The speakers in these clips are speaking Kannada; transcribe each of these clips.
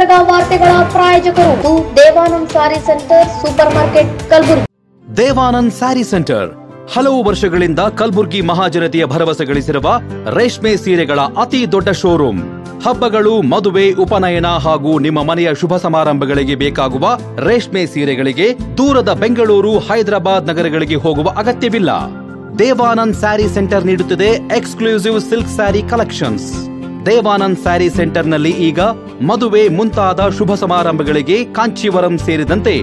ಗುಲ್ಬರ್ಗ ವಾರ್ತೆಗಳ ಪ್ರಾಯೋಜಕರು ದೇವಾನಂದ್ ಸಾರಿ centre super market Kalaburagi. Devanand sari centre ಹಲವು ವರ್ಷಗಳಿಂದ ಕಲಬುರಗಿ ಮಹಾಜನತೆಯ ಭರವಸೆ ಗಳಿಸಿರುವ ರೇಷ್ಮೆ ಸೀರೆಗಳ ಅತಿ ದೊಡ್ಡ ಶೋರೂಮ್. ಹಬ್ಬಗಳು, ಮದುವೆ, ಉಪನಯನ ಹಾಗೂ ನಿಮ್ಮ ಮನೆಯ ಶುಭ ಸಮಾರಂಭಗಳಿಗೆ ಬೇಕಾಗುವ ರೇಷ್ಮೆ ಸೀರೆಗಳಿಗೆ ದೂರದ ಬೆಂಗಳೂರು, ಹೈದರಾಬಾದ್ ನಗರಗಳಿಗೆ ಹೋಗುವ ಅಗತ್ಯವಿಲ್ಲ. ದೇವಾನಂದ್ ಸ್ಯಾರಿ ಸೆಂಟರ್ ನೀಡುತ್ತಿದೆ exclusive silk sari collections. Devanand sari ಸೆಂಟರ್ನಲ್ಲಿ ಈಗ ಮದುವೆ ಮುಂತಾದ ಶುಭ ಸಮಾರಂಭಗಳಿಗೆ ಕಾಂಚೀವರಂ ಸೇರಿದಂತೆ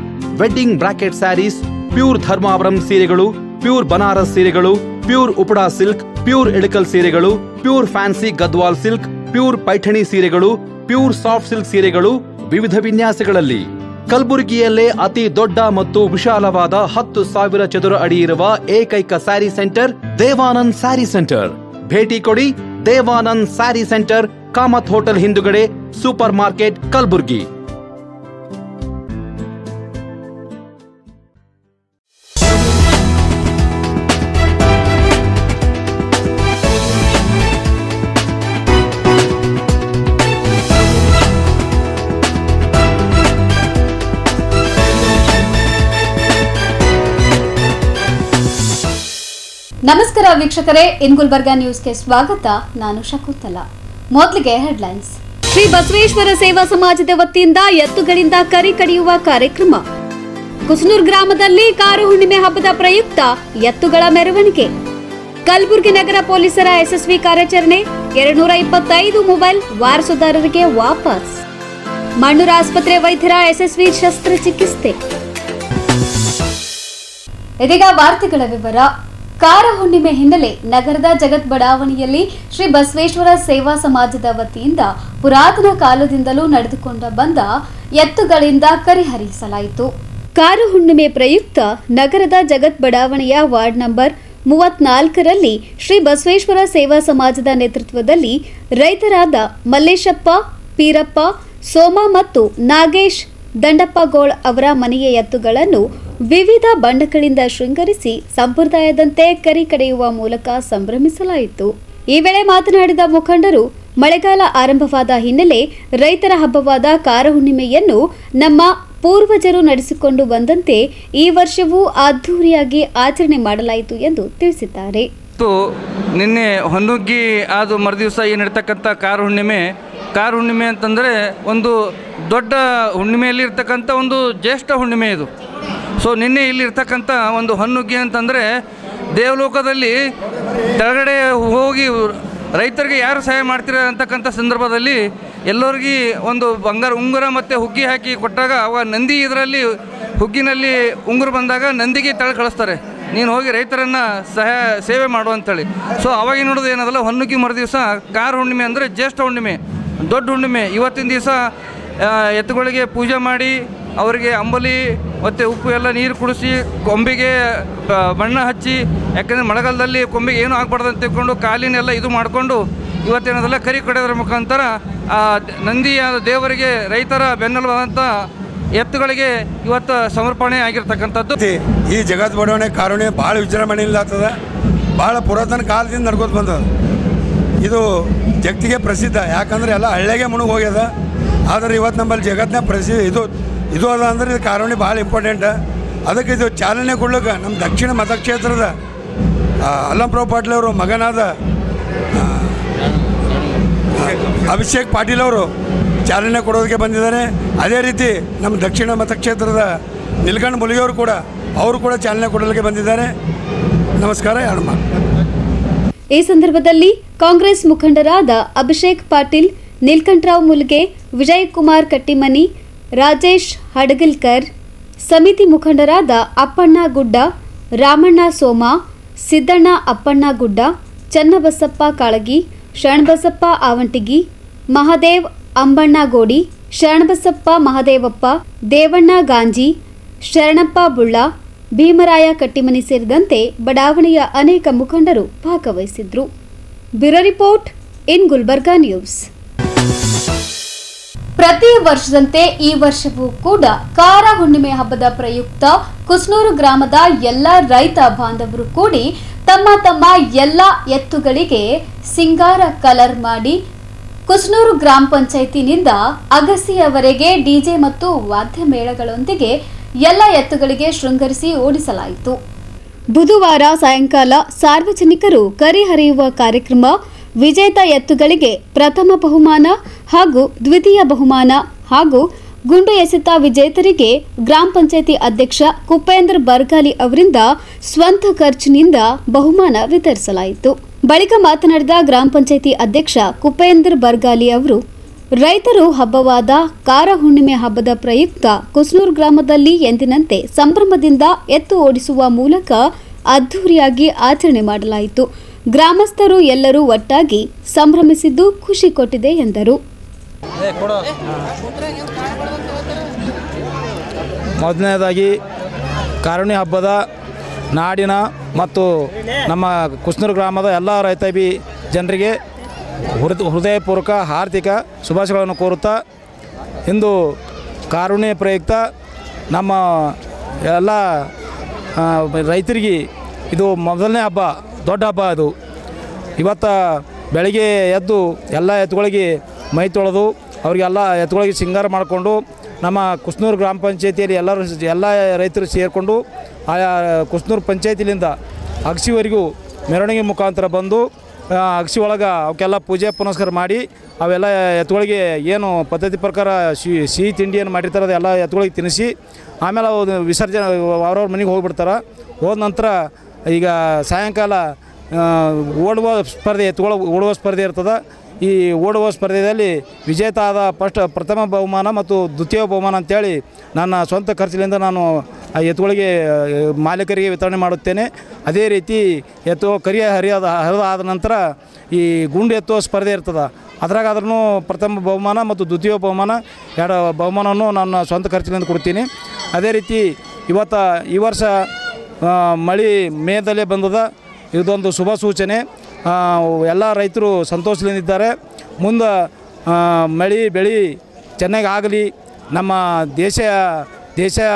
wedding brocade saris, pure Dharmavaram ಸೀರೆಗಳು, ಪ್ಯೂರ್ ಬನಾರಸ್ ಸೀರೆಗಳು, pure Uppada silk, pure Ilkal ಸೀರೆಗಳು, pure fancy Gadwal silk, pure Paithani ಸೀರೆಗಳು, ಪ್ಯೂರ್ ಸಾಫ್ಟ್ ಸಿಲ್ಕ್ ಸೀರೆಗಳು ವಿವಿಧ ವಿನ್ಯಾಸಗಳಲ್ಲಿ. ಕಲಬುರಗಿಯಲ್ಲೇ ಅತಿ ದೊಡ್ಡ ಮತ್ತು ವಿಶಾಲವಾದ 10,000 ಚದುರ ಅಡಿ ಇರುವ ಏಕೈಕ ಸ್ಯಾರಿ ಸೆಂಟರ್ ದೇವಾನಂದ್ ಸ್ಯಾರಿ ಸೆಂಟರ್. ಭೇಟಿ ಕೊಡಿ. ದೇವಾನಂದ್ ಸ್ಯಾರಿ ಸೆಂಟರ್, ಕಾಮತ್ ಹೋಟೆಲ್ ಹಿಂದುಗಡೆ, ಸೂಪರ್ ಮಾರ್ಕೆಟ್, ಕಲಬುರಗಿ. ನಮಸ್ಕಾರ ವೀಕ್ಷಕರೇ, ಇನ್ ಗುಲ್ಬರ್ಗಾ ನ್ಯೂಸ್ಗೆ ಸ್ವಾಗತ. ನಾನು ಶಕುಂತಲಾ. ಮೊದಲಿಗೆ ಹೆಡ್ಲೈನ್ಸ್. ಶ್ರೀ ಬಸವೇಶ್ವರ ಸೇವಾ ಸಮಾಜದ ವತಿಯಿಂದ ಎತ್ತುಗಳಿಂದ ಕರಿ ಕಡಿಯುವ ಕಾರ್ಯಕ್ರಮ. ಕುಸನೂರು ಗ್ರಾಮದಲ್ಲಿ ಕಾರು ಹುಣ್ಣಿಮೆ ಹಬ್ಬದ ಪ್ರಯುಕ್ತ ಎತ್ತುಗಳ ಮೆರವಣಿಗೆ. ಕಲಬುರಗಿ ನಗರ ಪೊಲೀಸರ ಯಶಸ್ವಿ ಕಾರ್ಯಾಚರಣೆ. 225 ಮೊಬೈಲ್ ವಾರಸುದಾರರಿಗೆ ವಾಪಸ್. ಮಣ್ಣೂರು ಆಸ್ಪತ್ರೆ ವೈದ್ಯರ ಯಶಸ್ವಿ ಶಸ್ತ್ರಚಿಕಿತ್ಸೆ. ಇದೀಗ ವಾರ್ತೆಗಳ ವಿವರ. ಕಾರ ಹುಣ್ಣಿಮೆ ಹಿನ್ನೆಲೆ ನಗರದ ಜಗತ್ ಬಡಾವಣೆಯಲ್ಲಿ ಶ್ರೀ ಬಸವೇಶ್ವರ ಸೇವಾ ಸಮಾಜದ ವತಿಯಿಂದ ಪುರಾತನ ಕಾಲದಿಂದಲೂ ನಡೆದುಕೊಂಡು ಬಂದ ಎತ್ತುಗಳಿಂದ ಕರಿಹರಿಸಲಾಯಿತು. ಕಾರು ಹುಣ್ಣಿಮೆ ಪ್ರಯುಕ್ತ ನಗರದ ಜಗತ್ ಬಡಾವಣೆಯ ವಾರ್ಡ್ ನಂಬರ್ 34ರಲ್ಲಿ ಶ್ರೀ ಬಸವೇಶ್ವರ ಸೇವಾ ಸಮಾಜದ ನೇತೃತ್ವದಲ್ಲಿ ರೈತರಾದ ಮಲ್ಲೇಶಪ್ಪ, ಪೀರಪ್ಪ, ಸೋಮ ಮತ್ತು ನಾಗೇಶ್ ದಂಡಪ್ಪಗೋಳ್ ಅವರ ಮನೆಯ ಎತ್ತುಗಳನ್ನು ವಿವಿಧ ಬಣ್ಣಗಳಿಂದ ಶೃಂಗರಿಸಿ ಸಂಪ್ರದಾಯದಂತೆ ಕರಿ ಕಡಿಯುವ ಮೂಲಕ ಸಂಭ್ರಮಿಸಲಾಯಿತು. ಈ ವೇಳೆ ಮಾತನಾಡಿದ ಮುಖಂಡರು, ಮಳೆಗಾಲ ಆರಂಭವಾದ ಹಿನ್ನೆಲೆ ರೈತರ ಹಬ್ಬವಾದ ಕಾರ ಹುಣ್ಣಿಮೆಯನ್ನು ನಮ್ಮ ಪೂರ್ವಜರು ನಡೆಸಿಕೊಂಡು ಬಂದಂತೆ ಈ ವರ್ಷವೂ ಅದ್ದೂರಿಯಾಗಿ ಆಚರಣೆ ಮಾಡಲಾಯಿತು ಎಂದು ತಿಳಿಸಿದ್ದಾರೆ. ನಿನ್ನೆ ಹೊನ್ನುಗ್ಗಿ ಆದ ಮರುದಿವಸ ಏನಿರ್ತಕ್ಕಂಥ ಕಾರ ಹುಣ್ಣಿಮೆ ಅಂತಂದರೆ ಒಂದು ದೊಡ್ಡ ಹುಣ್ಣಿಮೆಯಲ್ಲಿ ಇರ್ತಕ್ಕಂಥ ಒಂದು ಜ್ಯೇಷ್ಠ ಹುಣ್ಣಿಮೆ ಇದು. ಸೊ ನಿನ್ನೆ ಇಲ್ಲಿರ್ತಕ್ಕಂಥ ಒಂದು ಹೊನ್ನುಗ್ಗಿ ಅಂತಂದರೆ ದೇವಲೋಕದಲ್ಲಿ ಕೆಳಗಡೆ ಹೋಗಿ ರೈತರಿಗೆ ಯಾರು ಸಹಾಯ ಮಾಡ್ತೀರ ಅಂತಕ್ಕಂಥ ಸಂದರ್ಭದಲ್ಲಿ ಎಲ್ಲರಿಗೂ ಒಂದು ಬಂಗಾರ ಉಂಗುರ ಮತ್ತು ಹುಗ್ಗಿ ಹಾಕಿ ಕೊಟ್ಟಾಗ ಅವಾಗ ನಂದಿ ಇದರಲ್ಲಿ ಹುಗ್ಗಿನಲ್ಲಿ ಉಂಗುರ ಬಂದಾಗ ನಂದಿಗೆ ತಳ ಕಳಿಸ್ತಾರೆ, ನೀನು ಹೋಗಿ ರೈತರನ್ನು ಸೇವೆ ಮಾಡು ಅಂಥೇಳಿ. ಸೊ ಅವಾಗ ನೋಡೋದು ಏನದಲ್ಲ, ಹೊನ್ನುಗ್ಗಿ ಮರುದಿವಸ ಕಾರ ಹುಣ್ಣಿಮೆ ಅಂದರೆ ಜ್ಯೇಷ್ಠ ಹುಣ್ಣಿಮೆ, ದೊಡ್ಡ ಹುಣ್ಣಿಮೆ. ಇವತ್ತಿನ ದಿವಸ ಎತ್ತುಗಳಿಗೆ ಪೂಜೆ ಮಾಡಿ ಅವರಿಗೆ ಅಂಬಲಿ ಮತ್ತು ಉಪ್ಪು ಎಲ್ಲ ನೀರು ಕುಡಿಸಿ ಕೊಂಬಿಗೆ ಬಣ್ಣ ಹಚ್ಚಿ, ಯಾಕೆಂದರೆ ಮಳೆಗಾಲದಲ್ಲಿ ಕೊಂಬಿಗೆ ಏನೂ ಆಗಬಾರ್ದು ಅಂತ ತಿಳ್ಕೊಂಡು ಕಾಲಿನೆಲ್ಲ ಇದು ಮಾಡಿಕೊಂಡು ಇವತ್ತೇನದಲ್ಲ ಕರಿ ಕಡಿಯೋದ್ರ ಮುಖಾಂತರ ನಂದಿಯ ದೇವರಿಗೆ ರೈತರ ಬೆನ್ನೆಲುಬಾದಂಥ ಎತ್ತುಗಳಿಗೆ ಇವತ್ತು ಸಮರ್ಪಣೆ ಆಗಿರ್ತಕ್ಕಂಥದ್ದು. ಈ ಜಗತ್ ಬಡಾವಣೆ ಕಾರುಣ್ಯ ಭಾಳ ವಿಜೃಂಭಣೆಯಿಂದ ಆಗ್ತದೆ, ಭಾಳ ಪುರಾತನ ಕಾಲದಿಂದ ನಡ್ಕೋತ ಬಂದದ. ಇದು ಜಗತ್ತಿಗೆ ಪ್ರಸಿದ್ಧ, ಯಾಕಂದರೆ ಎಲ್ಲ ಹಳ್ಳಿಗೆ ಮುಳುಗಿ ಹೋಗ್ಯದ. ಆದರೆ ಇವತ್ತು ನಮ್ಮಲ್ಲಿ ಜಗತ್ತಿನ ಪ್ರಸಿದ್ಧ ಇದು ಅದ ಅಂದರೆ ಇದು ಕಾರುಣ್ಯ ಭಾಳ ಇಂಪಾರ್ಟೆಂಟ್. ಅದಕ್ಕೆ ಇದು ಚಾಲನೆ ಕೊಡ್ಲಿಕ್ಕೆ ನಮ್ಮ ದಕ್ಷಿಣ ಮತಕ್ಷೇತ್ರದ ಅಲ್ಲಂಪ್ರಭು ಪಾಟೀಲ್ ಅವರು ಮಗನಾದ ಅಭಿಷೇಕ್ ಪಾಟೀಲ್ ಅವರು ಚಾಲನೆ ಕೊಡೋದಕ್ಕೆ ಬಂದಿದ್ದಾರೆ. ಅದೇ ರೀತಿ ನಮ್ಮ ದಕ್ಷಿಣ ಮತಕ್ಷೇತ್ರದ ನಿಲ್ಕಂಠ ಮುಲಿಗೆಯವರು ಕೂಡ ಚಾಲನೆ ಕೊಡಲಿಕ್ಕೆ ಬಂದಿದ್ದಾರೆ. ನಮಸ್ಕಾರ. ಈ ಸಂದರ್ಭದಲ್ಲಿ ಕಾಂಗ್ರೆಸ್ ಮುಖಂಡರಾದ ಅಭಿಷೇಕ್ ಪಾಟೀಲ್, ನೀಲ್ಕಂಠರಾವ್ ಮುಲ್ಗೆ, ವಿಜಯಕುಮಾರ್ ಕಟ್ಟಿಮನಿ, ರಾಜೇಶ್ ಹಡಗಲ್ಕರ್, ಸಮಿತಿ ಮುಖಂಡರಾದ ಅಪ್ಪಣ್ಣ ಗುಡ್ಡ, ರಾಮಣ್ಣ ಸೋಮ, ಸಿದ್ದಣ್ಣ ಅಪ್ಪಣ್ಣ ಗುಡ್ಡ, ಚನ್ನಬಸಪ್ಪ ಕಾಳಗಿ, ಶರಣಬಸಪ್ಪ ಆವಂಟಿಗಿ, ಮಹಾದೇವ್ ಅಂಬಣ್ಣಗೋಡಿ, ಶರಣಬಸಪ್ಪ ಮಹದೇವಪ್ಪ, ದೇವಣ್ಣ ಗಾಂಜಿ, ಶರಣಪ್ಪ ಬುಳ್ಳ, ಭೀಮರಾಯ ಕಟ್ಟಿಮನಿ ಸೇರಿದಂತೆ ಬಡಾವಣೆಯ ಅನೇಕ ಮುಖಂಡರು ಭಾಗವಹಿಸಿದ್ರು. Bureau report, in Gulbarga news. ಪ್ರತಿ ವರ್ಷದಂತೆ ಈ ವರ್ಷವೂ ಕೂಡ ಕಾರ ಹುಣ್ಣಿಮೆ ಹಬ್ಬದ ಪ್ರಯುಕ್ತ ಕುಸನೂರು ಗ್ರಾಮದ ಎಲ್ಲ ರೈತ ಬಾಂಧವರು ಕೂಡಿ ತಮ್ಮ ತಮ್ಮ ಎಲ್ಲ ಎತ್ತುಗಳಿಗೆ ಸಿಂಗಾರ ಕಲರ್ ಮಾಡಿ ಕುಸ್ನೂರು ಗ್ರಾಮ ಪಂಚಾಯಿತಿನಿಂದ ಅಗಸಿಯವರೆಗೆ ಡಿಜೆ ಮತ್ತು ವಾದ್ಯ ಮೇಳಗಳೊಂದಿಗೆ ಎಲ್ಲ ಎತ್ತುಗಳಿಗೆ ಶೃಂಗರಿಸಿ ಓಡಿಸಲಾಯಿತು. ಬುಧವಾರ ಸಾಯಂಕಾಲ ಸಾರ್ವಜನಿಕರು ಕರಿ ಹರಿಯುವ ಕಾರ್ಯಕ್ರಮ, ವಿಜೇತ ಎತ್ತುಗಳಿಗೆ ಪ್ರಥಮ ಬಹುಮಾನ ಹಾಗೂ ದ್ವಿತೀಯ ಬಹುಮಾನ ಹಾಗೂ ಗುಂಡು ಎಸೆತ ವಿಜೇತರಿಗೆ ಗ್ರಾಮ ಪಂಚಾಯಿತಿ ಅಧ್ಯಕ್ಷ ಕುಪೇಂದ್ರ ಬರ್ಗಾಲಿ ಅವರಿಂದ ಸ್ವಂತ ಖರ್ಚಿನಿಂದ ಬಹುಮಾನ ವಿತರಿಸಲಾಯಿತು. ಬಳಿಕ ಮಾತನಾಡಿದ ಗ್ರಾಮ ಪಂಚಾಯಿತಿ ಅಧ್ಯಕ್ಷ ಕುಪೇಂದ್ರ ಬರ್ಗಾಲಿ ಅವರು, ರೈತರು ಹಬ್ಬವಾದ ಕಾರ ಹುಣ್ಣಿಮೆ ಹಬ್ಬದ ಪ್ರಯುಕ್ತ ಕುಸ್ನೂರು ಗ್ರಾಮದಲ್ಲಿ ಎಂದಿನಂತೆ ಸಂಭ್ರಮದಿಂದ ಎತ್ತು ಓಡಿಸುವ ಮೂಲಕ ಅದ್ದೂರಿಯಾಗಿ ಆಚರಣೆ ಮಾಡಲಾಯಿತು. ಗ್ರಾಮಸ್ಥರು ಎಲ್ಲರೂ ಒಟ್ಟಾಗಿ ಸಂಭ್ರಮಿಸಿದ್ದು ಖುಷಿ ಕೊಟ್ಟಿದೆ ಎಂದರು. ಮೊದಲನೇದಾಗಿ ಕಾರುಣ್ಯ ಹಬ್ಬದ ನಾಡಿನ ಮತ್ತು ನಮ್ಮ ಕುಸ್ನೂರು ಗ್ರಾಮದ ಎಲ್ಲ ರೈತ ಜನರಿಗೆ ಹೃದಯಪೂರ್ವಕ ಆರ್ಥಿಕ ಶುಭಾಶಯಗಳನ್ನು ಕೋರುತ್ತಾ, ಇಂದು ಕಾರುಣ್ಯ ಪ್ರಯುಕ್ತ ನಮ್ಮ ಎಲ್ಲ ರೈತರಿಗೆ ಇದು ಮೊದಲನೇ ಹಬ್ಬ, ದೊಡ್ಡ ಹಬ್ಬ. ಅದು ಇವತ್ತು ಬೆಳಗ್ಗೆ ಎದ್ದು ಎಲ್ಲ ಎತ್ತುಗಳಿಗೆ ಮೈ ತೊಳೆದು ಅವರಿಗೆಲ್ಲ ಎತ್ತುಗಳಿಗೆ ಶೃಂಗಾರ ಮಾಡಿಕೊಂಡು ನಮ್ಮ ಕುಸ್ನೂರು ಗ್ರಾಮ ಪಂಚಾಯಿತಿಯಲ್ಲಿ ಎಲ್ಲ ರೈತರು ಸೇರಿಕೊಂಡು ಆಯಾ ಕುಸ್ನೂರು ಪಂಚಾಯಿತಿಯಿಂದ ಅಗಸಿವರೆಗೂ ಮೆರವಣಿಗೆ ಮುಖಾಂತರ ಬಂದು ಅಗಸಿ ಒಳಗೆ ಅವಕ್ಕೆಲ್ಲ ಪೂಜೆ ಪುನಸ್ಕಾರ ಮಾಡಿ ಅವೆಲ್ಲ ಎತ್ತುಗಳಿಗೆ ಏನು ಪದ್ಧತಿ ಪ್ರಕಾರ ಸಿಹಿ ತಿಂಡಿಯನ್ನು ಮಾಡಿರ್ತಾರೆ ಅದೆಲ್ಲ ಎತ್ತುಗಳಿಗೆ ತಿನ್ನಿಸಿ ಆಮೇಲೆ ಅವು ವಿಸರ್ಜನೆ ಅವ್ರವ್ರ ಮನೆಗೆ ಹೋಗಿಬಿಡ್ತಾರೆ. ಹೋದ ನಂತರ ಈಗ ಸಾಯಂಕಾಲ ಓಡುವ ಸ್ಪರ್ಧೆ, ಎತ್ತುಗಳ ಓಡುವ ಸ್ಪರ್ಧೆ ಇರ್ತದೆ. ಈ ಓಡುವ ಸ್ಪರ್ಧೆಯಲ್ಲಿ ವಿಜೇತ ಆದ ಪ್ರಥಮ ಬಹುಮಾನ ಮತ್ತು ದ್ವಿತೀಯ ಬಹುಮಾನ ಅಂತೇಳಿ ನನ್ನ ಸ್ವಂತ ಖರ್ಚಿನಿಂದ ನಾನು ಆ ಎತ್ತುಗಳಿಗೆ ಮಾಲೀಕರಿಗೆ ವಿತರಣೆ ಮಾಡುತ್ತೇನೆ. ಅದೇ ರೀತಿ ಹರಿದಾದ ನಂತರ ಈ ಗುಂಡು ಎತ್ತುವ ಸ್ಪರ್ಧೆ ಇರ್ತದೆ. ಅದ್ರಾಗಾದ್ರೂ ಪ್ರಥಮ ಬಹುಮಾನ ಮತ್ತು ದ್ವಿತೀಯ ಬಹುಮಾನ ಎರಡು ಬಹುಮಾನವನ್ನು ನನ್ನ ಸ್ವಂತ ಖರ್ಚಿನಿಂದ ಕೊಡ್ತೀನಿ. ಅದೇ ರೀತಿ ಈ ವರ್ಷ ಮಳೆ ಮೇದಲ್ಲೇ ಬಂದದ. ಇದೊಂದು ಶುಭ ಸೂಚನೆ. ಎಲ್ಲ ರೈತರು ಸಂತೋಷದಿಂದಿದ್ದಾರೆ. ಮುಂದೆ ಮಳೆ ಬೆಳೆ ಚೆನ್ನಾಗಿ ಆಗಲಿ, ನಮ್ಮ ದೇಶ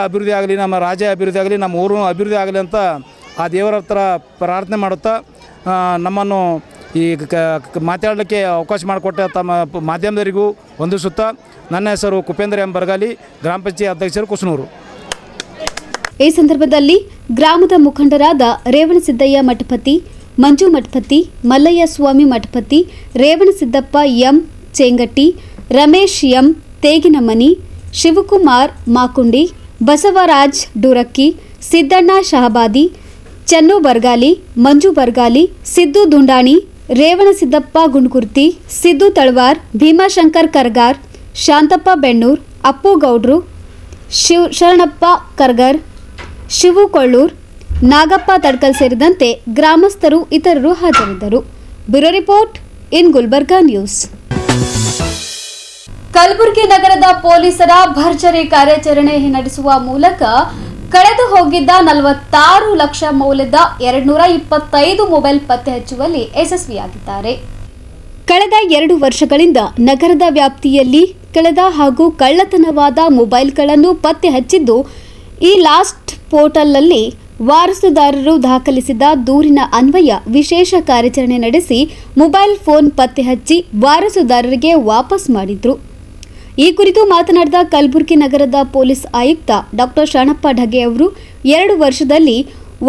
ಅಭಿವೃದ್ಧಿ ಆಗಲಿ, ನಮ್ಮ ರಾಜ್ಯ ಅಭಿವೃದ್ಧಿ ಆಗಲಿ, ನಮ್ಮ ಊರು ಅಭಿವೃದ್ಧಿ ಆಗಲಿ ಅಂತ ಆ ದೇವರ ಹತ್ರ ಪ್ರಾರ್ಥನೆ ಮಾಡುತ್ತಾ ನಮ್ಮನ್ನು ಈ ಮಾತಾಡಲಿಕ್ಕೆ ಅವಕಾಶ ಮಾಡಿಕೊಟ್ಟ ತಮ್ಮ ಮಾಧ್ಯಮದವರಿಗೂ ವಂದಿಸುತ್ತಾ, ನನ್ನ ಹೆಸರು ಕುಪೇಂದ್ರ ಎಂ ಬರ್ಗಾಲಿ, ಗ್ರಾಮ ಪಂಚಾಯತ್ ಅಧ್ಯಕ್ಷರು ಕುಸ್ನೂರು. ಈ ಸಂದರ್ಭದಲ್ಲಿ ಗ್ರಾಮದ ಮುಖಂಡರಾದ ರೇವಣಸಿದ್ದಯ್ಯ ಮಠಪತಿ, ಮಂಜು ಮಠಪತಿ, ಮಲ್ಲಯ್ಯ ಸ್ವಾಮಿ ಮಠಪತಿ, ರೇವಣಸಿದ್ದಪ್ಪ ಎಂ ಚೇಂಗಟ್ಟಿ, ರಮೇಶ್ ಎಂ ತೇಗಿನಮನಿ, ಶಿವಕುಮಾರ್ ಮಾಕುಂಡಿ, ಬಸವರಾಜ್ ಡೂರಕ್ಕಿ, ಸಿದ್ದಣ್ಣ ಶಹಬಾದಿ, ಚನ್ನು ಬರ್ಗಾಲಿ, ಮಂಜು ಬರ್ಗಾಲಿ, ಸಿದ್ದು ದುಂಡಾಣಿ, ರೇವಣಸಿದ್ದಪ್ಪ ಗುಂಡ್ಕುರ್ತಿ, ಸಿದ್ದು ತಳವಾರ್, ಭೀಮಾಶಂಕರ್ ಕರ್ಗಾರ್, ಶಾಂತಪ್ಪ ಬೆಣ್ಣೂರ್, ಅಪ್ಪು ಗೌಡ್ರು, ಶರಣಪ್ಪ ಕರ್ಗರ್, ಶಿವು ಕೊಳ್ಳೂರ್, ನಾಗಪ್ಪ ತಡ್ಕಲ್ ಸೇರಿದಂತೆ ಗ್ರಾಮಸ್ಥರು ಇತರರು ಹಾಜರಿದ್ದರು. Bureau report in Gulbarga news. Kalaburagi ನಗರದ ಪೊಲೀಸರ ಭರ್ಜರಿ ಕಾರ್ಯಾಚರಣೆ ನಡೆಸುವ ಮೂಲಕ ಕಳೆದು ಹೋಗಿದ್ದ 46 ಲಕ್ಷ ಮೌಲ್ಯದ 225 ಮೊಬೈಲ್ ಪತ್ತೆ ಹಚ್ಚುವಲ್ಲಿ ಯಶಸ್ವಿಯಾಗಿದ್ದಾರೆ. ಕಳೆದ 2 ವರ್ಷಗಳಿಂದ ನಗರದ ವ್ಯಾಪ್ತಿಯಲ್ಲಿ ಕಳೆದ ಹಾಗೂ ಕಳ್ಳತನವಾದ ಮೊಬೈಲ್ಗಳನ್ನು ಪತ್ತೆ ಹಚ್ಚಿದ್ದು ಈ ಲಾಸ್ಟ್ ಪೋರ್ಟಲ್ನಲ್ಲಿ ವಾರಸುದಾರರು ದಾಖಲಿಸಿದ ದೂರಿನ ಅನ್ವಯ ವಿಶೇಷ ಕಾರ್ಯಾಚರಣೆ ನಡೆಸಿ ಮೊಬೈಲ್ ಫೋನ್ ಪತ್ತೆ ಹಚ್ಚಿ ವಾರಸುದಾರರಿಗೆ ವಾಪಸ್ ಮಾಡಿದ್ರು. ಈ ಕುರಿತು ಮಾತನಾಡಿದ ಕಲಬುರಗಿ ನಗರದ ಪೊಲೀಸ್ ಆಯುಕ್ತ ಡಾಕ್ಟರ್ ಶರಣಪ್ಪ ಢಗೆ ಅವರು 2 ವರ್ಷದಲ್ಲಿ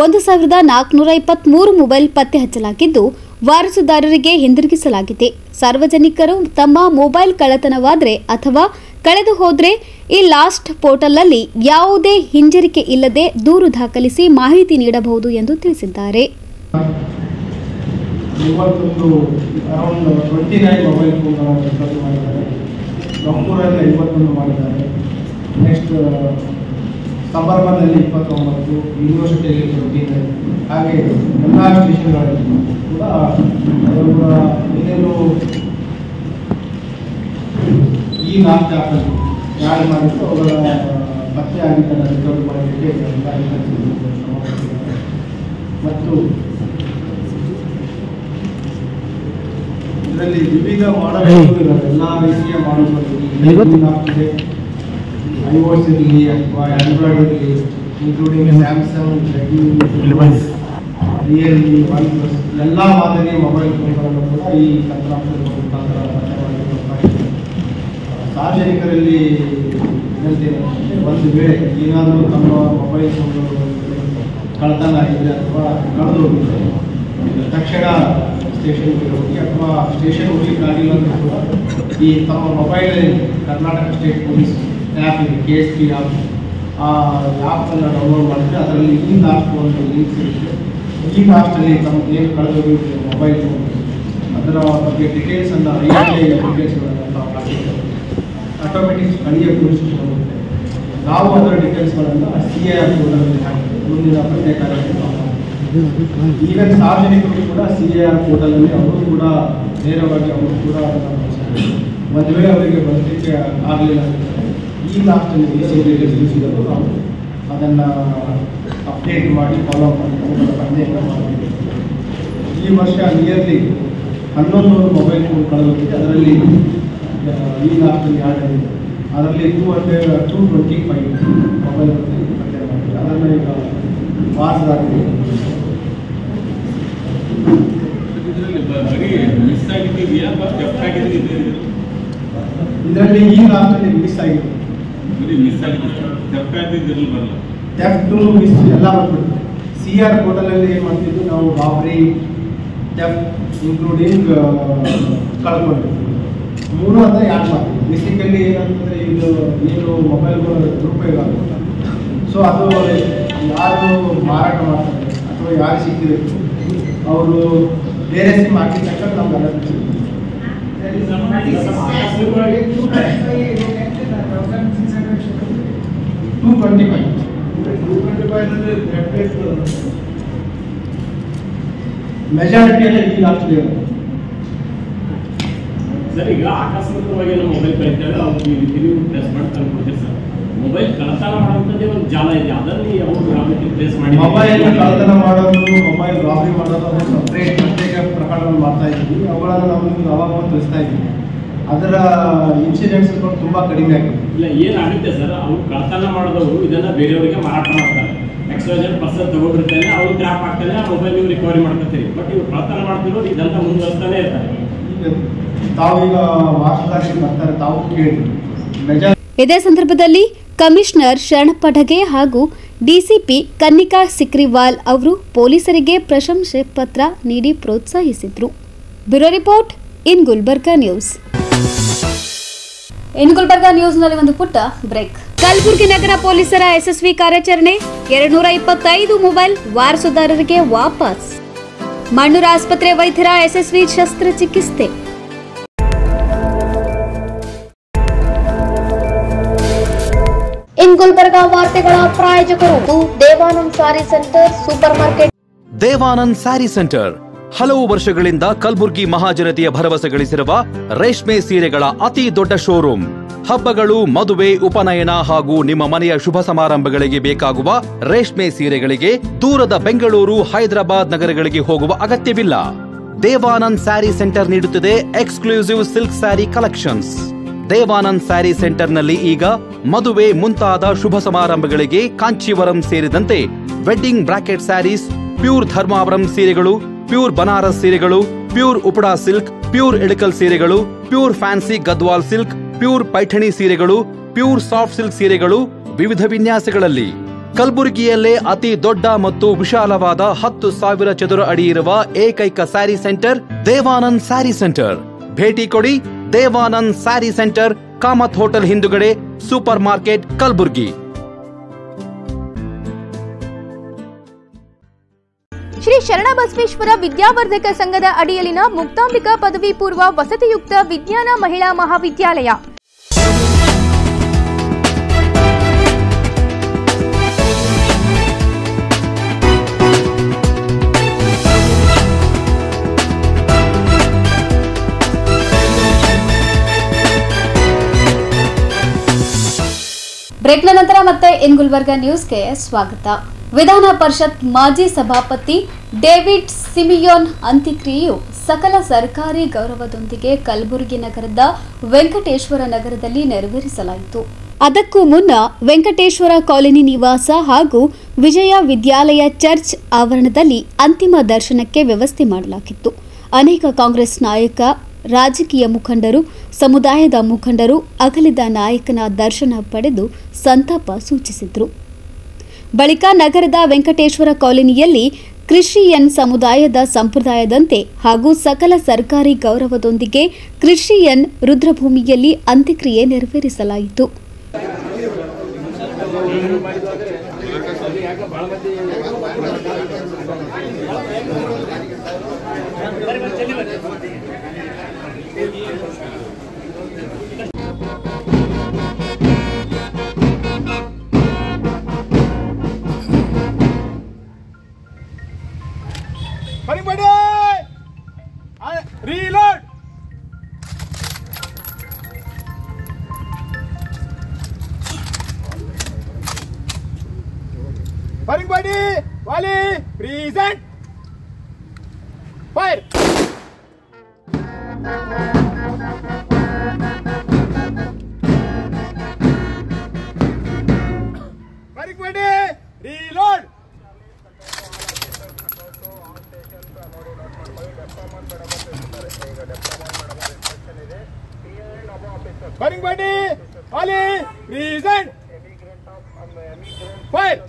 1423 ಮೊಬೈಲ್ ಪತ್ತೆ ಹಚ್ಚಲಾಗಿದ್ದು ವಾರಸುದಾರರಿಗೆ ಹಿಂದಿರುಗಿಸಲಾಗಿದೆ. ಸಾರ್ವಜನಿಕರು ತಮ್ಮ ಮೊಬೈಲ್ ಕಳ್ಳತನವಾದರೆ ಅಥವಾ ಕಳೆದು ಹೋದರೆ ಈ ಲಾಸ್ಟ್ ಪೋರ್ಟಲ್ನಲ್ಲಿ ಯಾವುದೇ ಹಿಂಜರಿಕೆ ಇಲ್ಲದೆ ದೂರು ದಾಖಲಿಸಿ ಮಾಹಿತಿ ನೀಡಬಹುದು ಎಂದು ತಿಳಿಸಿದ್ದಾರೆ. ಸಂಬರ್ಮದಲ್ಲಿ 29, ಯೂನಿವರ್ಸಿಟಿಯಲ್ಲಿ 29, ಹಾಗೆ ಎಲ್ಲ ಸ್ಟೇಷನ್ಗಳಲ್ಲಿ ಕೂಡ ಏನೇನು ಈ ಲಾಸ್ಟ್ ಆ್ಯಪಲ್ಲಿ ಯಾರು ಮಾಡಿದ್ರು ಅವರ ಪತ್ತೆ ಆಗಿದ್ದನ್ನು ರಿಕವರಿ ಮಾಡಲಿಕ್ಕೆ ಮತ್ತು ಇದರಲ್ಲಿ ವಿವಿಧ ಮಾಡಲ್ಗಳು ಎಲ್ಲ ರೀತಿಯ ಮಾಡಲ್ಗಳು iOS ಇರಲಿ ಅಥವಾ ಆಂಡ್ರಾಯ್ಡ್ ಇರಲಿ, including Samsung, Redmi, Realme, one plus ಎಲ್ಲ ಮಾದರಿಯ ಮೊಬೈಲ್ ಫೋನ್ಗಳನ್ನು ಕೂಡ ಈ ತಂತ್ರಾಂಶದ ಮುಖಾಂತರ ಸಾರ್ವಜನಿಕರಲ್ಲಿ ಹೇಳ್ತೇನೆ, ಒಂದು ವೇಳೆ ಏನಾದರೂ ತಮ್ಮ ಮೊಬೈಲ್ ಫೋನ್ ಕಳ್ಳತನ ಆಗಿದೆ ಅಥವಾ ಕಳೆದು ಹೋಗಿದೆ, ತಕ್ಷಣ ಸ್ಟೇಷನ್ಗೆ ಹೋಗಿ ಅಥವಾ ಸ್ಟೇಷನ್ ಹೋಗ್ಲಿಕ್ಕಾಗಿಲ್ಲ ಅಂತ ಕೂಡ ಈ ತಮ್ಮ ಮೊಬೈಲಲ್ಲಿ ಕರ್ನಾಟಕ ಸ್ಟೇಟ್ ಪೊಲೀಸ್ ಆ್ಯಪ್ ಇದೆ, KSP ಆ್ಯಪ್, ಆ ಆ್ಯಪನ್ನು ಡೌನ್ಲೋಡ್ ಮಾಡಿದ್ರೆ ಅದರಲ್ಲಿ ಈ ಲಾಸ್ಟ್ ಒಂದು ಲಿಂಕ್ ಸಿಗುತ್ತೆ. ಈ ಲಾಸ್ಟಲ್ಲಿ ತಮಗೆ ಏನು ಕಳೆದೋಗಿದೆ ಮೊಬೈಲ್ ಫೋನ್ ಅದರ ಬಗ್ಗೆ ಡಿಟೇಲ್ಸನ್ನು ಡೀಟೇಲ್ಸ್ಗಳನ್ನು ನಾವು ಹಾಕಿದ್ದೇವೆ. ಆಟೋಮೆಟಿಕ್ ಸ್ಥಳೀಯ ಪೊಲೀಸ್ ಸ್ಟೇಷನ್ ಹೋಗುತ್ತೆ. ನಾವು ಅದರ ಡೀಟೇಲ್ಸ್ಗಳನ್ನು CIR ಪೋರ್ಟಲಲ್ಲಿ ಹಾಕಿ ಮುಂದಿನ ಪತ್ತೆ ಕಾರ್ಯಕ್ಕೆ ಈಗ ಸಾರ್ವಜನಿಕರು ಕೂಡ CIR ಪೋರ್ಟಲಲ್ಲಿ ಅವರು ಕೂಡ ನೇರವಾಗಿ ಅವರು ಕೂಡ ಅದನ್ನು ಒಂದು ವೇಳೆ ಅವರಿಗೆ ಬರಲಿಕ್ಕೆ ಆಗಲಿಲ್ಲ ಅಂದರೆ ಈ ಲಾಸ್ಟಲ್ಲಿ ತಿಳಿಸಿದರೂ ನಾವು ಅದನ್ನು ಅಪ್ಡೇಟ್ ಮಾಡಿ ಫಾಲೋ ಮಾಡಿ ಅವುಗಳ ಪತ್ತೆಯನ್ನು ಮಾಡಬೇಕು. ಈ ವರ್ಷ ನಿಯರ್ಲಿ 1100 ಮೊಬೈಲ್ ಫೋನ್ ಕಳೆದೋಗಿದೆ. ಅದರಲ್ಲಿ ಈ ಲಾಸ್ಟಲ್ಲಿ ಆಗಿದೆ, ಅದರಲ್ಲಿ 225 ಮೊಬೈಲ್ ಪತ್ತೆ ಮಾಡಿದೆ. ಅದನ್ನು ಈಗ ವಾರದಾಗಿದೆ. ಇದರಲ್ಲಿ ಈ ಲಾಸ್ಟಲ್ಲಿ ಮಿಸ್ ಆಗಿದೆ, ಥೆಫ್ಟ್ ಮಿಸ್ ಎಲ್ಲ ಬಂದ್ಬಿಟ್ಟು CIR ಪೋರ್ಟಲಲ್ಲಿ ಏನು ಮಾಡ್ತಿದ್ದು ನಾವು ರಾಬರಿ, ಥೆಫ್ಟ್ ಇನ್ಕ್ಲೂಡಿಂಗ್ ಕಳ್ಕೊಂಡಿದ್ವಿ. 3 ಅಂತ ಯಾಕೆ ಮಾಡ್ತೀವಿ. ಬೇಸಿಕಲಿ ಏನಂತಂದರೆ ಇದು ಏನು ಮೊಬೈಲ್ಗಳ ದುರುಪಯೋಗ ಆಗುತ್ತೆ. ಸೊ ಅದು ಯಾರು ಮಾರಾಟ ಮಾಡ್ತಾರೆ ಅಥವಾ ಯಾರು ಸಿಕ್ಕಿದೆ ಅವರು ಬೇರೆ ಸಿಮ್ ಹಾಕಿದ ತಕ್ಷಣ ನಮ್ಗೆ ಅಲರ್ಟ್ ಸಿಗ್ತದೆ. 225 ಮೆಜಾರಿಟಿಯಲ್ಲಿ ಈ ಲಾಸ್ಟ್ ಸರ್. ಈಗ ಆಕಸ್ಮಿಕವಾಗಿ ನಮ್ಮ ಮೊಬೈಲ್ ಕಳಿತಾರೆ, ಅವ್ರು ಈ ರೀತಿ ಪ್ರೆಸ್ ಮಾಡಿ ತಂದ್ಕೊಡ್ತೀರಿ ಸರ್. ಮೊಬೈಲ್ ಕಳತನ ಮಾಡುವಂಥದ್ದೇ ಒಂದು ಜಾಲ ಇದೆ, ಅದನ್ನು ಅವರು ಯಾವ ರೀತಿ ಪ್ರೆಸ್ ಮಾಡಿ ಮೊಬೈಲ್ ಕಳ್ಳತನ ಮಾಡೋದು, ಮೊಬೈಲ್ ರಾಬರಿ ಮಾಡೋದು ಸಪ್ರೇಟ್ ಪ್ರತ್ಯೇಕ ಪ್ರಕರಣಗಳು ಮಾಡ್ತಾ ಇದ್ದೀವಿ. ಅವುಗಳನ್ನು ನಾವು ನಿಮ್ಗೆ ಅವಾಗ ತಿಳಿಸ್ತಾ ಇದ್ದೀವಿ. ಅದರ ಇನ್ಸಿಡೆಂಟ್ಸ್ಗಳು ತುಂಬ ಕಡಿಮೆ ಆಗಿದೆ. ಇಲ್ಲ ಏನಾಗುತ್ತೆ ಸರ್, ಅವ್ರು ಕಳ್ಳತನ ಮಾಡಿದವರು ಇದನ್ನು ಬೇರೆಯವರಿಗೆ ಮಾರಾಟ ಮಾಡ್ತಾರೆ. XYZ ಪರ್ಸನ್ ತಗೊಂಡಿರ್ತಾನೆ, ಅವ್ರು ಟ್ರ್ಯಾಪ್ ಆಗ್ತಾನೆ, ಆ ಮೊಬೈಲ್ ನೀವು ರಿಕವರಿ ಮಾಡ್ಕೊತೀರಿ. ಬಟ್ ಇವ್ರು ಕಳ್ಳತನ ಮಾಡ್ತಿರೋರು ಇದೆಲ್ಲ ಮುಂದುವರಿಸ್ತಾನೆ ಇರ್ತಾರೆ. ಈಗ ತಾವೀಗ ವಾರದಾಗಿ ಬರ್ತಾರೆ, ತಾವು ಕೇಳಿದ್ರಿ. ಇದೇ ಸಂದರ್ಭದಲ್ಲಿ ಕಮಿಷನರ್ ಶರಣಪ್ಪ ಢಗೆ ಹಾಗೂ ಡಿಸಿಪಿ ಕನ್ನಿಕಾ ಸಿಕ್ರಿವಾಲ್ ಅವರು ಪೊಲೀಸರಿಗೆ ಪ್ರಶಂಸೆ ಪತ್ರ ನೀಡಿ ಪ್ರೋತ್ಸಾಹಿಸಿದ್ರು. Bureau report in Gulbarga news. In Gulbarga ನ್ಯೂಸ್ನಲ್ಲಿ ಒಂದು ಪುಟ್ಟ ಬ್ರೇಕ್. ಕಲಬುರಗಿ ನಗರ ಪೊಲೀಸರ ಯಶಸ್ವಿ ಕಾರ್ಯಾಚರಣೆ. 225 ಮೊಬೈಲ್ ವಾರಸುದಾರರಿಗೆ ವಾಪಸ್. ಮಣ್ಣೂರು ಆಸ್ಪತ್ರೆ ವೈದ್ಯರ ಯಶಸ್ವಿ ಶಸ್ತ್ರಚಿಕಿತ್ಸೆ. ಇನ್ ಗುಲ್ಬರ್ಗಾ ವಾರ್ತೆಗಳ ಪ್ರಾಯೋಜಕರು ದೇವಾನಂದ್ ಸಾರಿ centre super market. Devanand sari centre ಹಲವು ವರ್ಷಗಳಿಂದ ಕಲಬುರ್ಗಿ ಮಹಾಜನತೆಯ ಭರವಸೆ ಗಳಿಸಿರುವ ರೇಷ್ಮೆ ಸೀರೆಗಳ ಅತಿ ದೊಡ್ಡ ಶೋರೂಮ್. ಹಬ್ಬಗಳು, ಮದುವೆ, ಉಪನಯನ ಹಾಗೂ ನಿಮ್ಮ ಮನೆಯ ಶುಭ ಸಮಾರಂಭಗಳಿಗೆ ಬೇಕಾಗುವ ರೇಷ್ಮೆ ಸೀರೆಗಳಿಗೆ ದೂರದ ಬೆಂಗಳೂರು, ಹೈದರಾಬಾದ್ ನಗರಗಳಿಗೆ ಹೋಗುವ ಅಗತ್ಯವಿಲ್ಲ. ದೇವಾನಂದ್ ಸ್ಯಾರಿ ಸೆಂಟರ್ ನೀಡುತ್ತಿದೆ exclusive silk sari collections. Devanand sari ಸೆಂಟರ್ನಲ್ಲಿ ಈಗ ಮದುವೆ ಮುಂತಾದ ಶುಭ ಸಮಾರಂಭಗಳಿಗೆ ಕಾಂಚೀವರಂ ಸೇರಿದಂತೆ wedding brocade saris, pure Dharmavaram ಸೀರೆಗಳು, ಪ್ಯೂರ್ ಬನಾರಸ್ ಸೀರೆಗಳು, pure Uppada silk, pure Ilkal ಸೀರೆಗಳು, pure fancy Gadwal silk, pure Paithani ಸೀರೆಗಳು, ಪ್ಯೂರ್ ಸಾಫ್ಟ್ ಸಿಲ್ಕ್ ಸೀರೆಗಳು ವಿವಿಧ ವಿನ್ಯಾಸಗಳಲ್ಲಿ. ಕಲಬುರಗಿಯಲ್ಲೇ ಅತಿ ದೊಡ್ಡ ಮತ್ತು ವಿಶಾಲವಾದ 10,000 ಚದುರ ಅಡಿ ಇರುವ ಏಕೈಕ ಸ್ಯಾರಿ ಸೆಂಟರ್ ದೇವಾನಂದ್ ಸ್ಯಾರಿ ಸೆಂಟರ್. ಭೇಟಿ ಕೊಡಿ. ದೇವಾನಂದ್ ಸ್ಯಾರಿ ಸೆಂಟರ್, ಕಾಮತ್ ಹೋಟೆಲ್ ಹಿಂದುಗಡೆ, ಸೂಪರ್ ಮಾರ್ಕೆಟ್, ಕಲಬುರಗಿ. ಶ್ರೀ ಶರಣಬಸವೇಶ್ವರ ವಿದ್ಯಾವರ್ಧಕ ಸಂಘದ ಅಡಿಯಲ್ಲಿನ ಮುಕ್ತಾಂಬಿಕಾ ಪದವಿ ಪೂರ್ವ ವಸತಿಯುಕ್ತ ವಿಜ್ಞಾನ ಮಹಿಳಾ ಮಹಾವಿದ್ಯಾಲಯ. ಬ್ರೇಕ್ನ ನಂತರ ಮತ್ತೆ ಇನ್ ಗುಲ್ಬರ್ಗಾ ನ್ಯೂಸ್ಗೆ ಸ್ವಾಗತ. ವಿಧಾನ ಪರಿಷತ್ ಮಾಜಿ ಸಭಾಪತಿ ಡೇವಿಡ್ ಸಿಮಿಯೋನ್ ಅಂತ್ಯಕ್ರಿಯೆಯು ಸಕಲ ಸರ್ಕಾರಿ ಗೌರವದೊಂದಿಗೆ ಕಲಬುರಗಿ ನಗರದ ವೆಂಕಟೇಶ್ವರ ನಗರದಲ್ಲಿ ನೆರವೇರಿಸಲಾಯಿತು. ಅದಕ್ಕೂ ಮುನ್ನ ವೆಂಕಟೇಶ್ವರ ಕಾಲೋನಿ ನಿವಾಸ ಹಾಗೂ ವಿಜಯ ವಿದ್ಯಾಲಯ ಚರ್ಚ್ ಆವರಣದಲ್ಲಿ ಅಂತಿಮ ದರ್ಶನಕ್ಕೆ ವ್ಯವಸ್ಥೆ ಮಾಡಲಾಗಿತ್ತು. ಅನೇಕ ಕಾಂಗ್ರೆಸ್ ನಾಯಕ ರಾಜಕೀಯ ಮುಖಂಡರು, ಸಮುದಾಯದ ಮುಖಂಡರು ಅಗಲಿದ ನಾಯಕನ ದರ್ಶನ ಪಡೆದು ಸಂತಾಪ ಸೂಚಿಸಿದರು. ಬಳಿಕ ನಗರದ ವೆಂಕಟೇಶ್ವರ ಕಾಲೋನಿಯಲ್ಲಿ ಕ್ರಿಶ್ಚಿಯನ್ ಸಮುದಾಯದ ಸಂಪ್ರದಾಯದಂತೆ ಹಾಗೂ ಸಕಲ ಸರ್ಕಾರಿ ಗೌರವದೊಂದಿಗೆ ಕ್ರಿಶ್ಚಿಯನ್ ರುದ್ರಭೂಮಿಯಲ್ಲಿ ಅಂತ್ಯಕ್ರಿಯೆ ನೆರವೇರಿಸಲಾಯಿತು. Reload! Firing body! Volley! Present! Fire! Firing body! Reload! Firing body! Volley! Present! Fire!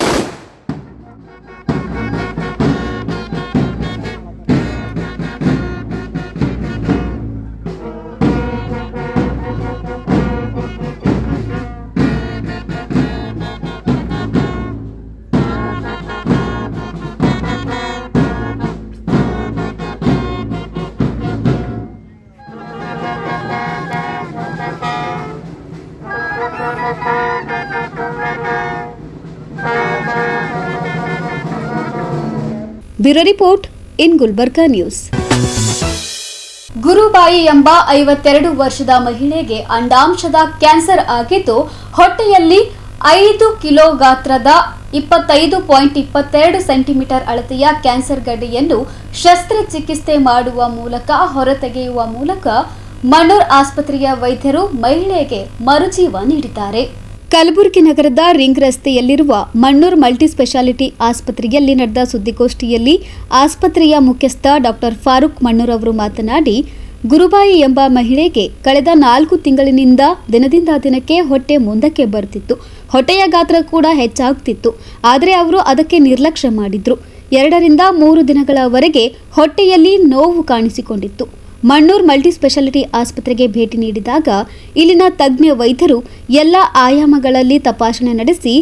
Bureau report in Gulbarga news. Gurubai ಎಂಬ 52 ವರ್ಷದ ಮಹಿಳೆಗೆ ಅಂಡಾಂಶದ ಕ್ಯಾನ್ಸರ್ ಆಗಿದ್ದು, ಹೊಟ್ಟೆಯಲ್ಲಿ 5 ಕಿಲೋ ಗಾತ್ರದ 25.22 ಸೆಂಟಿಮೀಟರ್ ಅಳತೆಯ ಕ್ಯಾನ್ಸರ್ ಗಡ್ಡೆಯನ್ನು ಶಸ್ತ್ರಚಿಕಿತ್ಸೆ ಮಾಡುವ ಮೂಲಕ ಹೊರತೆಗೆಯುವ ಮೂಲಕ ಮಣ್ಣೂರ್ ಆಸ್ಪತ್ರೆಯ ವೈದ್ಯರು ಮಹಿಳೆಗೆ ಮರುಜೀವ ನೀಡಿದ್ದಾರೆ. ಕಲಬುರಗಿ ನಗರದ ರಿಂಗ್ ರಸ್ತೆಯಲ್ಲಿರುವ ಮಣ್ಣೂರ್ ಮಲ್ಟಿ ಸ್ಪೆಷಾಲಿಟಿ ಆಸ್ಪತ್ರೆಯಲ್ಲಿ ನಡೆದ ಸುದ್ದಿಗೋಷ್ಠಿಯಲ್ಲಿ ಆಸ್ಪತ್ರೆಯ ಮುಖ್ಯಸ್ಥ ಡಾಕ್ಟರ್ ಫಾರೂಕ್ ಮಣ್ಣೂರ್ ಅವರು ಮಾತನಾಡಿ, ಗುರುಬಾಯಿ ಎಂಬ ಮಹಿಳೆಗೆ ಕಳೆದ 4 ತಿಂಗಳಿನಿಂದ ದಿನದಿಂದ ದಿನಕ್ಕೆ ಹೊಟ್ಟೆ ಮುಂದಕ್ಕೆ ಬರುತ್ತಿತ್ತು. ಹೊಟ್ಟೆಯ ಗಾತ್ರ ಕೂಡ ಹೆಚ್ಚಾಗುತ್ತಿತ್ತು. ಆದರೆ ಅವರು ಅದಕ್ಕೆ ನಿರ್ಲಕ್ಷ್ಯ ಮಾಡಿದ್ರು. 2 ರಿಂದ 3 ದಿನಗಳವರೆಗೆ ಹೊಟ್ಟೆಯಲ್ಲಿ ನೋವು ಕಾಣಿಸಿಕೊಂಡಿತ್ತು. ಮಣ್ಣೂರ್ ಮಲ್ಟಿ ಸ್ಪೆಷಾಲಿಟಿ ಆಸ್ಪತ್ರೆಗೆ ಭೇಟಿ ನೀಡಿದಾಗ ಇಲ್ಲಿನ ತಜ್ಞ ವೈದ್ಯರು ಎಲ್ಲ ಆಯಾಮಗಳಲ್ಲಿ ತಪಾಸಣೆ ನಡೆಸಿ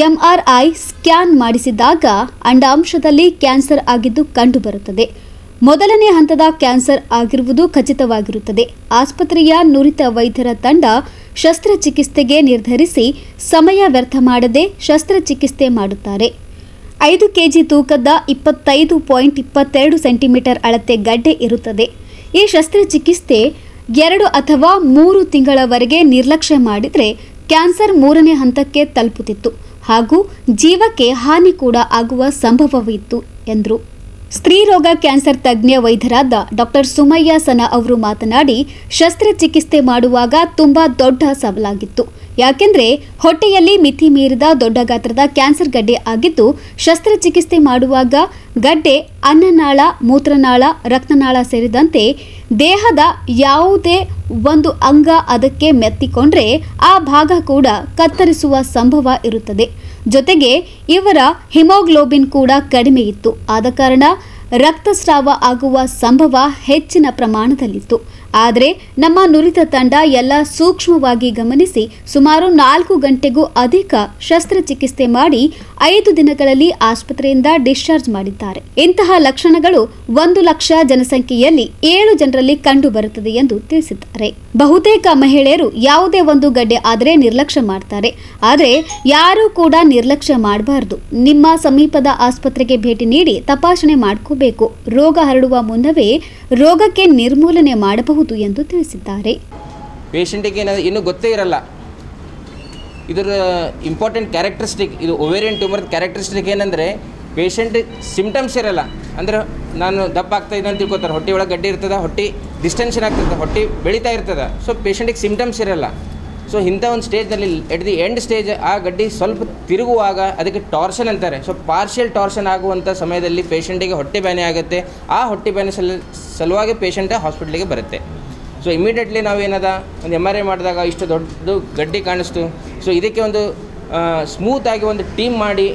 ಎಂಆರ್ಐ ಸ್ಕ್ಯಾನ್ ಮಾಡಿಸಿದಾಗ ಅಂಡಾಂಶದಲ್ಲಿ ಕ್ಯಾನ್ಸರ್ ಆಗಿದ್ದು ಕಂಡುಬರುತ್ತದೆ. ಮೊದಲನೇ ಹಂತದ ಕ್ಯಾನ್ಸರ್ ಆಗಿರುವುದು ಖಚಿತವಾಗಿರುತ್ತದೆ. ಆಸ್ಪತ್ರೆಯ ನುರಿತ ವೈದ್ಯರ ತಂಡ ಶಸ್ತ್ರಚಿಕಿತ್ಸೆಗೆ ನಿರ್ಧರಿಸಿ ಸಮಯ ವ್ಯರ್ಥ ಮಾಡದೆ ಶಸ್ತ್ರಚಿಕಿತ್ಸೆ ಮಾಡುತ್ತಾರೆ. 5 ಕೆಜಿ ತೂಕದ 25.22 ಸೆಂಟಿಮೀಟರ್ ಅಳತೆ ಗಡ್ಡೆ ಇರುತ್ತದೆ. ಈ ಶಸ್ತ್ರಚಿಕಿತ್ಸೆ 2 ಅಥವಾ 3 ತಿಂಗಳವರೆಗೆ ನಿರ್ಲಕ್ಷ್ಯ ಮಾಡಿದರೆ ಕ್ಯಾನ್ಸರ್ 3ನೇ ಹಂತಕ್ಕೆ ತಲುಪುತ್ತಿತ್ತು ಹಾಗೂ ಜೀವಕ್ಕೆ ಹಾನಿ ಕೂಡ ಆಗುವ ಸಂಭವವಿತ್ತು ಎಂದರು. ಸ್ತ್ರೀ ರೋಗ ಕ್ಯಾನ್ಸರ್ ತಜ್ಞ ವೈದ್ಯರಾದ ಡಾಕ್ಟರ್ ಸುಮಯ್ಯ ಸನ ಅವರು ಮಾತನಾಡಿ, ಶಸ್ತ್ರಚಿಕಿತ್ಸೆ ಮಾಡುವಾಗ ತುಂಬಾ ದೊಡ್ಡ ಸವಾಲಾಗಿತ್ತು. ಯಾಕೆಂದ್ರೆ ಹೊಟ್ಟೆಯಲ್ಲಿ ಮಿತಿ ಮೀರಿದ ದೊಡ್ಡ ಗಾತ್ರದ ಕ್ಯಾನ್ಸರ್ ಗಡ್ಡೆ ಆಗಿದ್ದು, ಶಸ್ತ್ರಚಿಕಿತ್ಸೆ ಮಾಡುವಾಗ ಗಡ್ಡೆ ಅನ್ನನಾಳ, ಮೂತ್ರನಾಳ, ರಕ್ತನಾಳ ಸೇರಿದಂತೆ ದೇಹದ ಯಾವುದೇ ಒಂದು ಅಂಗ ಅದಕ್ಕೆ ಮೆತ್ತಿಕೊಂಡ್ರೆ ಆ ಭಾಗ ಕೂಡ ಕತ್ತರಿಸುವ ಸಂಭವ ಇರುತ್ತದೆ. ಜೊತೆಗೆ ಇವರ ಹಿಮೋಗ್ಲೋಬಿನ್ ಕೂಡ ಕಡಿಮೆ ಇತ್ತು. ಆದ ಕಾರಣ ರಕ್ತಸ್ರಾವ ಆಗುವ ಸಂಭವ ಹೆಚ್ಚಿನ ಪ್ರಮಾಣದಲ್ಲಿತ್ತು. ಆದರೆ ನಮ್ಮ ನುರಿತ ತಂಡ ಎಲ್ಲ ಸೂಕ್ಷ್ಮವಾಗಿ ಗಮನಿಸಿ ಸುಮಾರು 4 ಗಂಟೆಗೂ ಅಧಿಕ ಶಸ್ತ್ರಚಿಕಿತ್ಸೆ ಮಾಡಿ 5 ದಿನಗಳಲ್ಲಿ ಆಸ್ಪತ್ರೆಯಿಂದ ಡಿಸ್ಚಾರ್ಜ್ ಮಾಡಿದ್ದಾರೆ. ಇಂತಹ ಲಕ್ಷಣಗಳು 1 ಲಕ್ಷ ಜನಸಂಖ್ಯೆಯಲ್ಲಿ 7 ಜನರಲ್ಲಿ ಕಂಡು ಬರುತ್ತದೆ ಎಂದು ತಿಳಿಸಿದ್ದಾರೆ. ಬಹುತೇಕ ಮಹಿಳೆಯರು ಯಾವುದೇ ಒಂದು ಗಡ್ಡೆ ಆದರೆ ನಿರ್ಲಕ್ಷ್ಯ ಮಾಡ್ತಾರೆ. ಆದರೆ ಯಾರೂ ಕೂಡ ನಿರ್ಲಕ್ಷ್ಯ ಮಾಡಬಾರದು. ನಿಮ್ಮ ಸಮೀಪದ ಆಸ್ಪತ್ರೆಗೆ ಭೇಟಿ ನೀಡಿ ತಪಾಸಣೆ ಮಾಡಿಕೋಬೇಕು. ರೋಗ ಹರಡುವ ಮುನ್ನವೇ ರೋಗಕ್ಕೆ ನಿರ್ಮೂಲನೆ ಮಾಡಬಹುದು ಎಂದು ತಿಳಿಸಿದ್ದಾರೆ. ಪೇಷಂಟಿಗೆ ಇನ್ನೂ ಗೊತ್ತೇ ಇರಲ್ಲ ಇದರ ಇಂಪಾರ್ಟೆಂಟ್ ಕ್ಯಾರೆಕ್ಟರಿಸ್ಟಿಕ್. ಇದು ಓವೇರಿಯನ್ ಟ್ಯೂಮರ್ ಕ್ಯಾರೆಕ್ಟರಿಸ್ಟಿಕ್ ಏನಂದರೆ ಪೇಷಂಟ್ ಸಿಮ್ಟಮ್ಸ್ ಇರಲ್ಲ. ಅಂದರೆ ನಾನು ದಪ್ಪ ಆಗ್ತಾ ಇದೆ ಅಂತ ತಿಳ್ಕೊತಾರೆ. ಹೊಟ್ಟೆ ಒಳಗೆ ಗಡ್ಡೆ ಇರ್ತದೆ, ಹೊಟ್ಟೆ ಡಿಸ್ಟೆನ್ಷನ್ ಆಗ್ತದೆ, ಹೊಟ್ಟೆ ಬೆಳೀತಾ ಇರ್ತದೆ. ಸೊ ಪೇಷಂಟಿಗೆ ಸಿಮ್ಟಮ್ಸ್ ಇರಲ್ಲ. ಸೊ ಇಂಥ ಒಂದು ಸ್ಟೇಜ್ನಲ್ಲಿ ಎಟ್ ದಿ ಎಂಡ್ ಸ್ಟೇಜ್ ಆ ಗಡ್ಡೆ ಸ್ವಲ್ಪ ತಿರುಗುವಾಗ ಅದಕ್ಕೆ ಟಾರ್ಷನ್ ಅಂತಾರೆ. ಸೊ ಪಾರ್ಷಿಯಲ್ ಟಾರ್ಷನ್ ಆಗುವಂಥ ಸಮಯದಲ್ಲಿ ಪೇಷಂಟಿಗೆ ಹೊಟ್ಟೆ ಬ್ಯಾನೆ ಆಗುತ್ತೆ. ಆ ಹೊಟ್ಟೆ ಬ್ಯಾನೆ ಸಲುವಾಗಿ ಪೇಷಂಟ್ ಹಾಸ್ಪಿಟ್ಲಿಗೆ ಬರುತ್ತೆ. ಸೊ ಇಮಿಡಿಯೇಟ್ಲಿ ನಾವೇನದ ಒಂದು MRI ಮಾಡಿದಾಗ ಇಷ್ಟು ದೊಡ್ಡ ಗಡ್ಡಿ ಕಾಣಿಸ್ತು. ಸೊ ಇದಕ್ಕೆ ಒಂದು ಸ್ಮೂತಾಗಿ ಒಂದು ಟೀಮ್ ಮಾಡಿ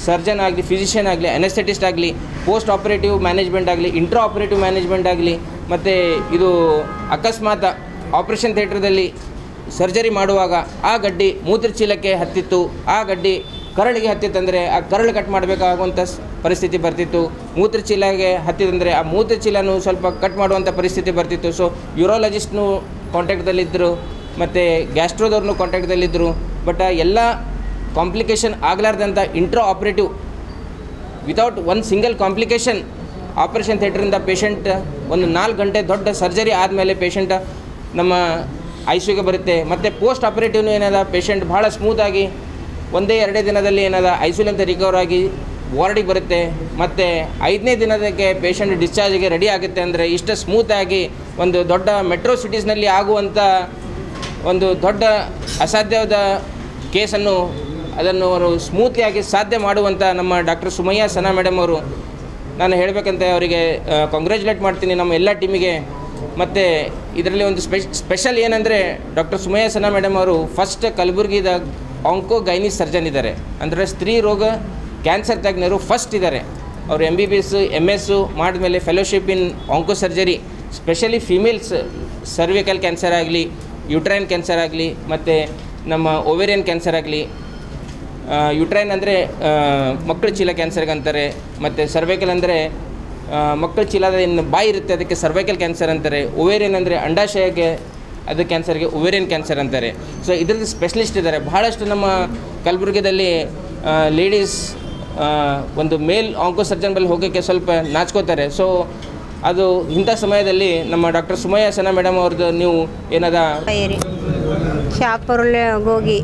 ಸರ್ಜನ್ ಆಗಲಿ, ಫಿಸಿಷಿಯನ್ ಆಗಲಿ, ಅನೆಸ್ಥೆಟಿಸ್ಟ್ ಆಗಲಿ, ಪೋಸ್ಟ್ ಆಪರೇಟಿವ್ ಮ್ಯಾನೇಜ್ಮೆಂಟ್ ಆಗಲಿ, ಇಂಟ್ರಾ ಆಪರೇಟಿವ್ ಮ್ಯಾನೇಜ್ಮೆಂಟ್ ಆಗಲಿ, ಮತ್ತು ಇದು ಅಕಸ್ಮಾತ್ ಆಪ್ರೇಷನ್ ಥಿಯೇಟ್ರದಲ್ಲಿ ಸರ್ಜರಿ ಮಾಡುವಾಗ ಆ ಗಡ್ಡಿ ಮೂತ್ರಚೀಲಕ್ಕೆ ಹತ್ತಿತ್ತು, ಆ ಗಡ್ಡಿ ಕರಳಿಗೆ ಹತ್ತಿತ್ತಂದರೆ ಆ ಕರಳು ಕಟ್ ಮಾಡಬೇಕಾಗುವಂಥ ಪರಿಸ್ಥಿತಿ ಬರ್ತಿತ್ತು. ಮೂತ್ರಚೀಲಗೆ ಹತ್ತಿದಂದರೆ ಆ ಮೂತ್ರಚೀಲನೂ ಸ್ವಲ್ಪ ಕಟ್ ಮಾಡುವಂಥ ಪರಿಸ್ಥಿತಿ ಬರ್ತಿತ್ತು. ಸೊ ಯೂರಾಲಜಿಸ್ಟ್ನು ಕಾಂಟ್ಯಾಕ್ಟ್ದಲ್ಲಿದ್ದರು ಮತ್ತು ಗ್ಯಾಸ್ಟ್ರೋದವ್ರನ್ನೂ ಕಾಂಟ್ಯಾಕ್ಟ್ದಲ್ಲಿದ್ದರು. ಬಟ್ ಎಲ್ಲ ಕಾಂಪ್ಲಿಕೇಶನ್ ಆಗಲಾರ್ದಂಥ ಇಂಟ್ರಾ ಆಪ್ರೇಟಿವ್ ವಿತೌಟ್ ಒಂದು ಸಿಂಗಲ್ ಕಾಂಪ್ಲಿಕೇಶನ್ ಆಪ್ರೇಷನ್ ಥಿಯೇಟ್ರಿಂದ ಪೇಷಂಟ್ ಒಂದು 4 ಗಂಟೆ ದೊಡ್ಡ ಸರ್ಜರಿ ಆದಮೇಲೆ ಪೇಷಂಟ್ ನಮ್ಮ ICUಗೆ ಬರುತ್ತೆ. ಮತ್ತು ಪೋಸ್ಟ್ ಆಪರೇಟಿವ್ನು ಏನದ ಪೇಷಂಟ್ ಭಾಳ ಸ್ಮೂತಾಗಿ 1-2 ದಿನದಲ್ಲಿ ಏನದ ICUಲಿಂದ ರಿಕವರ್ ಆಗಿ ವಾರ್ಡಿಗೆ ಬರುತ್ತೆ. ಮತ್ತು 5ನೇ ದಿನದಕ್ಕೆ ಪೇಷಂಟ್ ಡಿಸ್ಚಾರ್ಜ್ಗೆ ರೆಡಿ ಆಗುತ್ತೆ. ಅಂದರೆ ಇಷ್ಟು ಸ್ಮೂತಾಗಿ ಒಂದು ದೊಡ್ಡ ಮೆಟ್ರೋ ಸಿಟೀಸ್ನಲ್ಲಿ ಆಗುವಂಥ ಒಂದು ದೊಡ್ಡ ಅಸಾಧ್ಯವಾದ ಕೇಸನ್ನು ಅದನ್ನು ಅವರು ಸ್ಮೂತ್ಲಿಯಾಗಿ ಸಾಧ್ಯ ಮಾಡುವಂಥ ನಮ್ಮ ಡಾಕ್ಟರ್ ಸುಮಯ್ಯ ಸನಾ ಮೇಡಮ್ ಅವರು, ನಾನು ಹೇಳಬೇಕಂತ ಅವರಿಗೆ ಕಾಂಗ್ರ್ಯಾಚುಲೇಟ್ ಮಾಡ್ತೀನಿ ನಮ್ಮ ಎಲ್ಲ ಟೀಮಿಗೆ. ಮತ್ತು ಇದರಲ್ಲಿ ಒಂದು ಸ್ಪೆಷಲ್ ಏನಂದರೆ ಡಾಕ್ಟರ್ ಸುಮಯ್ಯ ಸನಾ ಮೇಡಮ್ ಅವರು ಫಸ್ಟ್ ಕಲಬುರಗಿದ ಆಂಕೋಗೈನಿ ಸರ್ಜನ್ ಇದ್ದಾರೆ. ಅಂದರೆ ಸ್ತ್ರೀ ರೋಗ ಕ್ಯಾನ್ಸರ್ ತಜ್ಞರು ಫಸ್ಟ್ ಇದ್ದಾರೆ. ಅವರು MBBS MS ಮಾಡಿದ್ಮೇಲೆ ಫೆಲೋಶಿಪ್ ಇನ್ ಆಂಕೋ surgery, specially females cervical cancer ಆಗಲಿ, ಯುಟ್ರೈನ್ ಕ್ಯಾನ್ಸರ್ ಆಗಲಿ, ಮತ್ತು ನಮ್ಮ ಓವೇರಿಯನ್ ಕ್ಯಾನ್ಸರ್ ಆಗಲಿ. ಯುಟ್ರೈನ್ ಅಂದರೆ ಮಕ್ಕಳ ಚೀಲ ಕ್ಯಾನ್ಸರ್ಗೆ ಅಂತಾರೆ, ಮತ್ತು ಸರ್ವೈಕಲ್ ಅಂದರೆ ಮಕ್ಕಳ ಚೀಲದ ಏನು ಬಾಯಿ ಇರುತ್ತೆ ಅದಕ್ಕೆ ಸರ್ವೈಕಲ್ ಕ್ಯಾನ್ಸರ್ ಅಂತಾರೆ. ಓವೇರಿಯನ್ ಅಂದರೆ ಅಂಡಾಶಯಕ್ಕೆ ಅದು ಕ್ಯಾನ್ಸರ್ಗೆ ಓವೇರಿಯನ್ ಕ್ಯಾನ್ಸರ್ ಅಂತಾರೆ. ಸೊ ಇದ್ರದ್ದು ಸ್ಪೆಷಲಿಸ್ಟ್ ಇದ್ದಾರೆ ಭಾಳಷ್ಟು. ನಮ್ಮ ಕಲಬುರಗಿದಲ್ಲಿ ಲೇಡೀಸ್ ಒಂದು ಮೇಲ್ ಆಂಕೋ ಸರ್ಜನ್ ಬಳಿ ಹೋಗೋಕ್ಕೆ ಸ್ವಲ್ಪ ನಾಚ್ಕೋತಾರೆ. ಸೊ ಅದು ಇಂಥ ಸಮಯದಲ್ಲಿ ನಮ್ಮ ಡಾಕ್ಟರ್ ಸುಮಯ್ಯ ಸನಾ ಮೇಡಮ್ ಅವ್ರದ್ದು ನೀವು ಏನದ ಶಾಪುರಲ್ಲೇ ಹೋಗಿ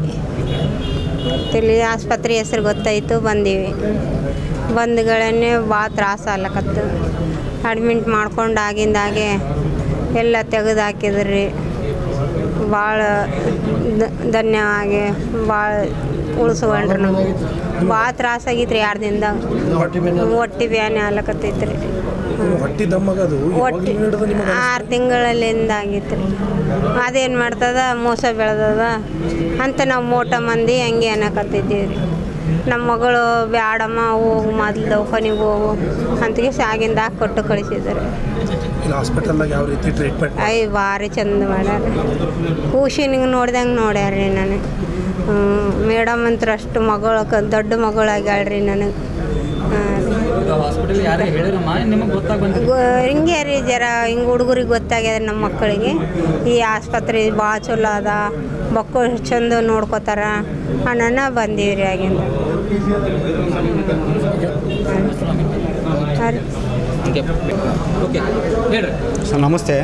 ಇಲ್ಲಿ ಆಸ್ಪತ್ರೆ ಹೆಸರು ಗೊತ್ತಾಯಿತು, ಬಂದೀವಿ. ಬಂದುಗಳನ್ನೇ ಭಾಳ ತ್ರಾಸ ಆಗ್ಲಕತ್ತು. ಅಡ್ಮಿಂಟ್ ಮಾಡ್ಕೊಂಡು ಆಗಿಂದಾಗೆ ಎಲ್ಲ ತೆಗೆದು ಹಾಕಿದ್ರಿ. ಭಾಳ ಧನ್ಯವಾಗಿ ಭಾಳ ಉಳಿಸ್ಕೊಂಡ್ರಿ. ನಮಗೆ ಭಾಳ ತ್ರಾಸಾಗಿತ್ತು ರೀ 2 ದಿನದಾಗ. ಹೊಟ್ಟೆ ಬ್ಯಾನೆ ಆಗ್ಲಕತ್ತೈತೆ ರೀ. ಹೊಟ್ಟೆ 6 ತಿಂಗಳಲ್ಲಿಂದ ಆಗಿತ್ತು ರೀ. ಅದೇನು ಮಾಡ್ತದ ಮೋಸ ಬೆಳೆದದ ಅಂತ ನಾವು ಮೋಟ ಮಂದಿ ಹಂಗೆ ಅನ್ನಕತ್ತಿದ್ದೀವಿ ರೀ. ನಮ್ಮ ಮಗಳು ಬ್ಯಾಡಮ್ಮ ಹೋಗು ಮೊದಲು ದವಾಖಾನಿಗೆ ಹೋಗು ಅಂತಿಗೆ ಆಗಿಂದಾಗ ಕೊಟ್ಟು ಕಳಿಸಿದ್ದಾರೆ. ಹಾಸ್ಪಿಟಲ್ದಾಗ ಯಾವ ರೀತಿ ಟ್ರೀಟ್ಮೆಂಟ್? ಭಾರಿ ಚಂದ ಮಾಡ್ಯಾರ. ಖುಷಿನಿಗೆ ನೋಡ್ದಂಗೆ ನೋಡ್ಯಾರ್ರಿ ನನಗೆ. ಮೇಡಮ್ ಅಂತ ಅಷ್ಟು ಮಗಳು ದೊಡ್ಡ ಮಗಳಾಗ್ಯಾಳ್ರಿ ನನಗೆ. ಹಿಂಗೆ ರೀ ಜರ ಹಿಂಗೆ ಹುಡುಗರಿಗೆ ಗೊತ್ತಾಗ್ಯದ ನಮ್ಮ ಮಕ್ಕಳಿಗೆ. ಈ ಆಸ್ಪತ್ರೆ ಭಾಳ ಚಲೋ ಅದ, ಮಕ್ಕಳು ಚಂದ ನೋಡ್ಕೋತಾರ ಅಣ್ಣ ಬಂದೀವಿ ರೀ ಆಗಿಂದ. ಸರ್ ನಮಸ್ತೆ.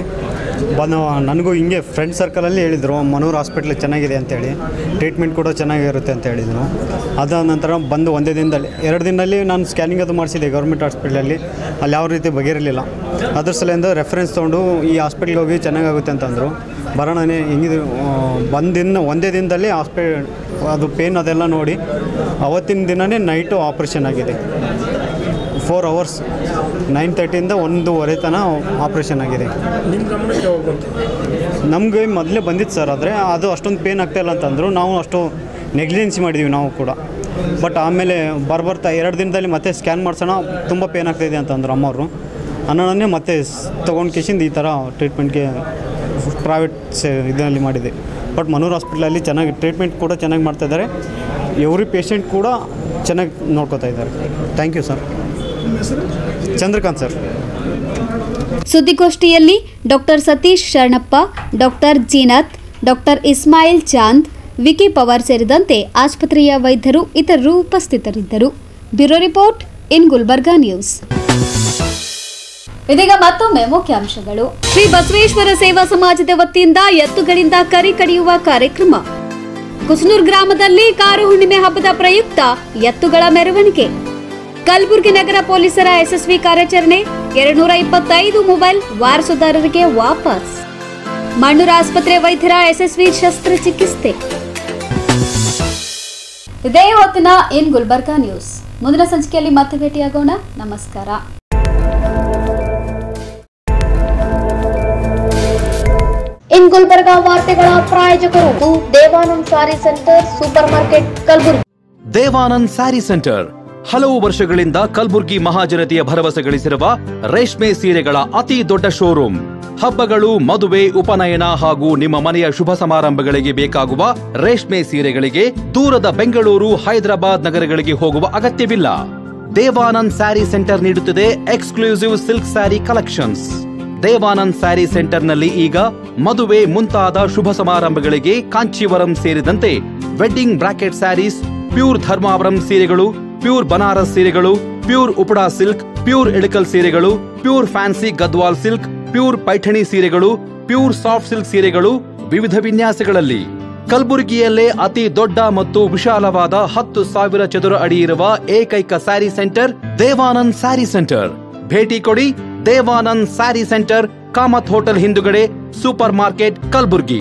ನನಗೂ ಹಿಂಗೆ ಫ್ರೆಂಡ್ ಸರ್ಕಲಲ್ಲಿ ಹೇಳಿದರು ಮನೂರು ಹಾಸ್ಪಿಟ್ಲ್ ಚೆನ್ನಾಗಿದೆ ಅಂತೇಳಿ, ಟ್ರೀಟ್ಮೆಂಟ್ ಕೂಡ ಚೆನ್ನಾಗಿರುತ್ತೆ ಅಂತ ಹೇಳಿದರು. ಅದಾದ ನಂತರ ಬಂದು 1 ದಿನದಲ್ಲಿ 2 ದಿನದಲ್ಲಿ ನಾನು ಸ್ಕ್ಯಾನಿಂಗ್ ಅದು ಮಾಡಿಸಿದೆ ಗೌರ್ಮೆಂಟ್ ಹಾಸ್ಪಿಟ್ಲಲ್ಲಿ. ಅಲ್ಲಿ ಯಾವ ರೀತಿ ಬಗೆಯಿರಲಿಲ್ಲ. ಅದ್ರ ಸಲಿಂದ ರೆಫರೆನ್ಸ್ ತೊಗೊಂಡು ಈ ಹಾಸ್ಪಿಟ್ಲಿಗೆ ಹೋಗಿ ಚೆನ್ನಾಗಾಗುತ್ತೆ ಅಂತಂದರು. ಬರೋಣನೇ ಹಿಂಗಿದೆ ಬಂದಿನ 1 ದಿನದಲ್ಲಿ ಅದು ಪೇನ್ ಅದೆಲ್ಲ ನೋಡಿ ಅವತ್ತಿನ ದಿನವೇ ನೈಟು ಆಪ್ರೇಷನ್ ಆಗಿದೆ. 4 hours 9:30 1:30 ತನಕ ಆಪ್ರೇಷನ್ ಆಗಿದೆ. ನಮಗೆ ಮೊದಲೇ ಬಂದಿತ್ತು ಸರ್. ಆದರೆ ಅದು ಅಷ್ಟೊಂದು ಪೇನ್ ಆಗ್ತಾಯಿಲ್ಲ ಅಂತಂದರು. ನಾವು ಅಷ್ಟು ನೆಗ್ಲಿಜೆನ್ಸಿ ಮಾಡಿದ್ದೀವಿ ನಾವು ಕೂಡ. ಬಟ್ ಆಮೇಲೆ ಬರ್ತಾ 2 ದಿನದಲ್ಲಿ ಮತ್ತೆ ಸ್ಕ್ಯಾನ್ ಮಾಡಿಸೋಣ, ತುಂಬ ಪೇನ್ ಆಗ್ತಾಯಿದೆ ಅಂತಂದರು ಅಮ್ಮವರು. ಅನ್ನೋಣನೇ ಮತ್ತೆ ತೊಗೊಂಡು ಕೇಸಿಂದ ಈ ಥರ ಟ್ರೀಟ್ಮೆಂಟ್ಗೆ ಪ್ರೈವೇಟ್ ಇದರಲ್ಲಿ ಮಾಡಿದೆ. ಬಟ್ ಮನೂರು ಹಾಸ್ಪಿಟ್ಲಲ್ಲಿ ಚೆನ್ನಾಗಿ ಟ್ರೀಟ್ಮೆಂಟ್ ಕೂಡ ಚೆನ್ನಾಗಿ ಮಾಡ್ತಾಯಿದ್ದಾರೆ. ಎವ್ರಿ ಪೇಷಂಟ್ ಕೂಡ ಚೆನ್ನಾಗಿ ನೋಡ್ಕೋತಾ ಇದ್ದಾರೆ. Thank you sir. Chandrakant sir. ಸುದ್ದಿಗೋಷ್ಠಿಯಲ್ಲಿ doctor Satish Sharanappa, doctor Zeenat, doctor Ismail Chand, Vicky Pawar ಸೇರಿದಂತೆ ಆಸ್ಪತ್ರೆಯ ವೈದ್ಯರು ಇತರರು ಉಪಸ್ಥಿತರಿದ್ದರು. Bureau report in Gulbarga news. ಇದೀಗ ಮತ್ತೊಮ್ಮೆ ಮುಖ್ಯಾಂಶಗಳು. ಶ್ರೀ ಬಸವೇಶ್ವರ ಸೇವಾ ಸಮಾಜದ ವತಿಯಿಂದ ಎತ್ತುಗಳಿಂದ ಕರಿ ಕಡಿಯುವ ಕಾರ್ಯಕ್ರಮ. ಕುಸನೂರು ಗ್ರಾಮದಲ್ಲಿ ಕಾರು ಹುಣ್ಣಿಮೆ ಹಬ್ಬದ ಪ್ರಯುಕ್ತ ಎತ್ತುಗಳ ಮೆರವಣಿಗೆ. ಕಲಬುರಗಿ ನಗರ ಪೊಲೀಸರ ಯಶಸ್ವಿ ಕಾರ್ಯಾಚರಣೆ. 225 ಮೊಬೈಲ್ ವಾರಸುದಾರರಿಗೆ ವಾಪಸ್. ಮಣ್ಣೂರು ಆಸ್ಪತ್ರೆ ವೈದ್ಯರ ಯಶಸ್ವಿ ಶಸ್ತ್ರಚಿಕಿತ್ಸೆ. ಇದೇ ಹೊತ್ತಿನ ಇನ್ ಗುಲ್ಬರ್ಗಾ ನ್ಯೂಸ್. ಮುಂದಿನ ಸಂಚಿಕೆಯಲ್ಲಿ ಮತ್ತೆ ಭೇಟಿಯಾಗೋಣ. ನಮಸ್ಕಾರ. ಗುಲ್ಬರ್ಗಾ ವಾರ್ತೆಗಳ ಪ್ರಾಯೋಜಕರು ದೇವಾನಂದ್ ಸಾರಿ centre super market Kalaburagi. Devanand sari centre ಹಲವು ವರ್ಷಗಳಿಂದ ಕಲಬುರ್ಗಿ ಮಹಾಜನತೆಯ ಭರವಸೆ ಗಳಿಸಿರುವ ರೇಷ್ಮೆ ಸೀರೆಗಳ ಅತಿ ದೊಡ್ಡ ಶೋರೂಮ್. ಹಬ್ಬಗಳು, ಮದುವೆ, ಉಪನಯನ ಹಾಗೂ ನಿಮ್ಮ ಮನೆಯ ಶುಭ ಸಮಾರಂಭಗಳಿಗೆ ಬೇಕಾಗುವ ರೇಷ್ಮೆ ಸೀರೆಗಳಿಗೆ ದೂರದ ಬೆಂಗಳೂರು, ಹೈದರಾಬಾದ್ ನಗರಗಳಿಗೆ ಹೋಗುವ ಅಗತ್ಯವಿಲ್ಲ. ದೇವಾನಂದ್ ಸ್ಯಾರಿ ಸೆಂಟರ್ ನೀಡುತ್ತಿದೆ exclusive silk sari collections. Devanand sari ಸೆಂಟರ್ನಲ್ಲಿ ಈಗ ಮದುವೆ ಮುಂತಾದ ಶುಭ ಸಮಾರಂಭಗಳಿಗೆ ಕಾಂಚೀವರಂ ಸೇರಿದಂತೆ wedding brocade saris, pure Dharmavaram ಸೀರೆಗಳು, ಪ್ಯೂರ್ ಬನಾರಸ್ ಸೀರೆಗಳು, pure Uppada silk, pure Ilkal ಸೀರೆಗಳು, pure fancy Gadwal silk, pure Paithani ಸೀರೆಗಳು, ಪ್ಯೂರ್ ಸಾಫ್ಟ್ ಸಿಲ್ಕ್ ಸೀರೆಗಳು ವಿವಿಧ ವಿನ್ಯಾಸಗಳಲ್ಲಿ. ಕಲಬುರಗಿಯಲ್ಲೇ ಅತಿ ದೊಡ್ಡ ಮತ್ತು ವಿಶಾಲವಾದ 10,000 ಚದುರ ಅಡಿ ಇರುವ ಏಕೈಕ ಸ್ಯಾರಿ ಸೆಂಟರ್ ದೇವಾನಂದ್ ಸ್ಯಾರಿ ಸೆಂಟರ್. ಭೇಟಿ ಕೊಡಿ. ದೇವಾನಂದ್ ಸ್ಯಾರಿ ಸೆಂಟರ್, ಕಾಮತ್ ಹೋಟೆಲ್ ಹಿಂದುಗಡೆ, ಸೂಪರ್ ಮಾರ್ಕೆಟ್, ಕಲಬುರಗಿ.